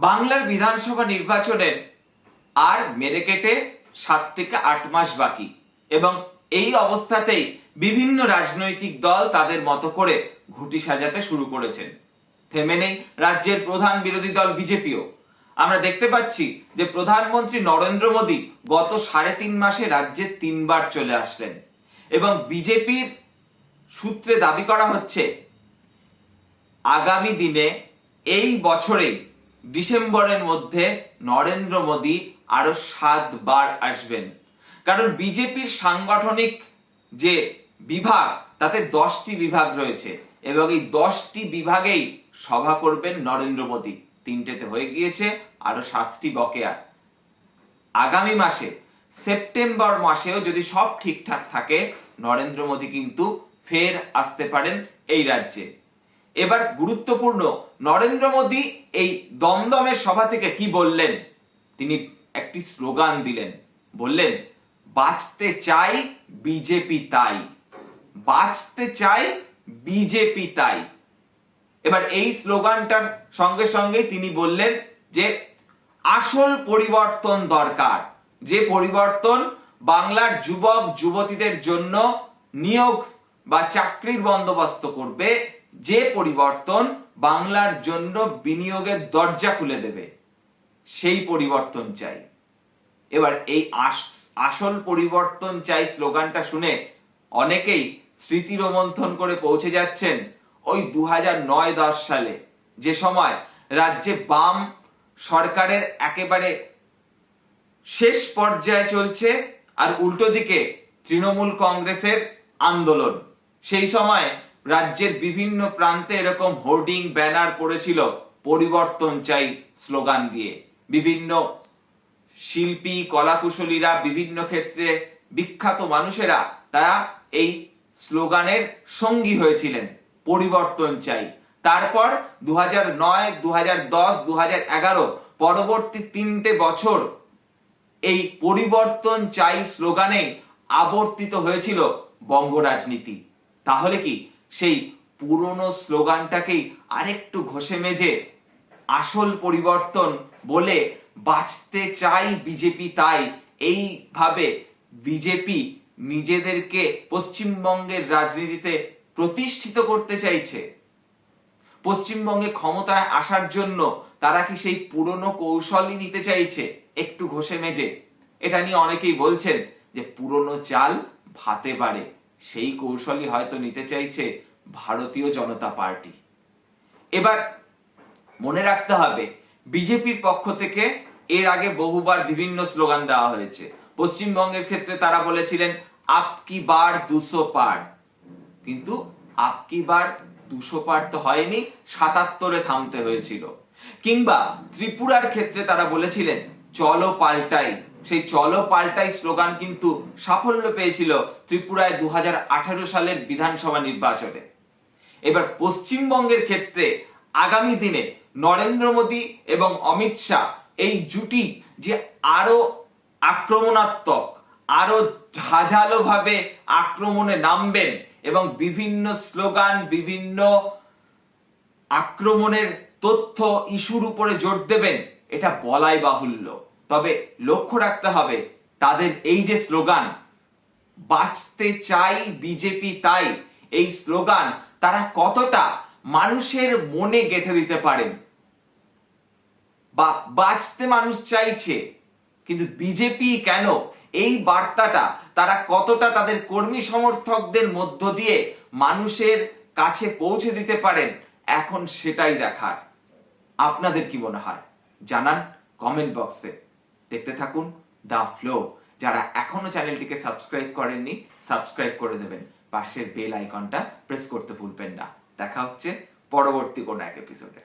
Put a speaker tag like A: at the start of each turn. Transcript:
A: বাংলার বিধানসভা নির্বাচনের আর মেরে কেটে 7 থেকে 8 মাস বাকি এবং এই অবস্থাতেই বিভিন্ন রাজনৈতিক দল তাদের মতো করে ঘুঁটি সাজাতে শুরু করেছেন। থেমে নেই রাজ্যের প্রধান বিরোধী দল বিজেপিও। আমরা দেখতে পাচ্ছি যে প্রধানমন্ত্রী নরেন্দ্র মোদী গত 3.5 মাসে রাজ্যে 3 বার চলে আসলেন এবং বিজেপির সূত্রে দাবি করা হচ্ছে আগামী দিনে এই বছরেই ডিসেম্বরের মধ্যে নরেন্দ্র মোদী আরো 7 বার আসবেন। কারণ বিজেপির সাংগঠনিক যে বিভাগ তাতে 10টি বিভাগ রয়েছে এবং এই 10টি বিভাগেই সভা করবেন নরেন্দ্র মোদী। 3টেতে হয়ে গিয়েছে, আরো 7টি বকেয়া। আগামী মাসে সেপ্টেম্বর মাসেও যদি সব ঠিকঠাক থাকে নরেন্দ্র মোদী কিন্তু ফের আসতে পারেন এই রাজ্যে। এবার গুরুত্বপূর্ণ, নরেন্দ্র মোদী এই দমদমের সভা থেকে কি বললেন? তিনি একটি স্লোগান দিলেন, বললেন বাঁচতে চাই বিজেপি তাই, বাঁচতে চাই বিজেপি তাই। এবার এই স্লোগানটার সঙ্গে সঙ্গে তিনি বললেন যে আসল পরিবর্তন দরকার, যে পরিবর্তন বাংলার যুবক যুবতীদের জন্য নিয়োগ বা চাকরির বন্দোবস্ত করবে, যে পরিবর্তন বাংলার জন্য বিনিয়োগের দরজা খুলে দেবে, সেই পরিবর্তন চাই। এবার এই আসল পরিবর্তন চাই স্লোগানটা শুনে অনেকেই স্মৃতি রোমন্থন করে পৌঁছে যাচ্ছেন ওই 2009-10 সালে, যে সময় রাজ্যে বাম সরকারের একেবারে শেষ পর্যায়ে চলছে আর উল্টো দিকে তৃণমূল কংগ্রেসের আন্দোলন। সেই সময় রাজ্যের বিভিন্ন প্রান্তে এরকম হোর্ডিং ব্যানার পড়েছিল পরিবর্তন চাই স্লোগান দিয়ে। বিভিন্ন শিল্পী কলাকুশলীরা, বিভিন্ন ক্ষেত্রে বিখ্যাত মানুষেরা তারা এই স্লোগানের সঙ্গী হয়েছিলেন, পরিবর্তন চাই। তারপর 2009, 2010, 2011 পরবর্তী 3টে বছর এই পরিবর্তন চাই স্লোগানে আবর্তিত হয়েছিল বঙ্গ রাজনীতি। তাহলে কি সেই পুরনো স্লোগানটাকেই আরেকটু ঘষে মেজে আসল পরিবর্তন বলে বাঁচতে চাই বিজেপি তাই, এইভাবে বিজেপি নিজেদেরকে পশ্চিমবঙ্গের রাজনীতিতে প্রতিষ্ঠিত করতে চাইছে? পশ্চিমবঙ্গে ক্ষমতায় আসার জন্য তারা কি সেই পুরনো কৌশলই নিতে চাইছে একটু ঘষে মেজে? এটা নিয়ে অনেকেই বলছেন যে পুরনো চাল ভাতে বাড়ে, সেই কৌশলই হয়তো নিতে চাইছে ভারতীয় জনতা পার্টি। এবার মনে রাখতে হবে, বিজেপির পক্ষ থেকে এর আগে বহুবার বিভিন্ন স্লোগান দেওয়া হয়েছে। পশ্চিমবঙ্গের ক্ষেত্রে তারা বলেছিলেন আপকি বার 200 পার, কিন্তু আপকি বার 200 পার তো হয়নি, 77-এ থামতে হয়েছিল। কিংবা ত্রিপুরার ক্ষেত্রে তারা বলেছিলেন চলো পাল্টাই, সেই চলো পাল্টাই স্লোগান কিন্তু সাফল্য পেয়েছিল ত্রিপুরায় 2018 সালের বিধানসভা নির্বাচনে। এবার পশ্চিমবঙ্গের ক্ষেত্রে আগামী দিনে নরেন্দ্র মোদী এবং অমিত শাহ এই জুটি যে আরো আক্রমণাত্মক, আরো ঝাঁঝালো ভাবে আক্রমণে নামবেন এবং বিভিন্ন স্লোগান, বিভিন্ন আক্রমণের তথ্য ইস্যুর উপরে জোর দেবেন, এটা বলাই বাহুল্য। তবে লক্ষ্য রাখতে হবে তাদের এই যে স্লোগান বাঁচতে চাই বিজেপি তাই, এই স্লোগান তারা কতটা মানুষের মনে গেঁথে দিতে পারেন। বা বাঁচতে মানুষ চাইছে, কিন্তু বিজেপি কেন, এই বার্তাটা তারা কতটা তাদের কর্মী সমর্থকদের মধ্য দিয়ে মানুষের কাছে পৌঁছে দিতে পারেন, এখন সেটাই দেখার। আপনাদের কি মনে হয় জানান কমেন্ট বক্সে। দেখতে থাকুন দ্য ফ্লো। যারা এখনো চ্যানেলটিকে সাবস্ক্রাইব করেননি সাবস্ক্রাইব করে দেবেন, পাশের বেল আইকনটা প্রেস করতে ভুলবেন না। দেখা হচ্ছে পরবর্তী কোনো এক এপিসোডে।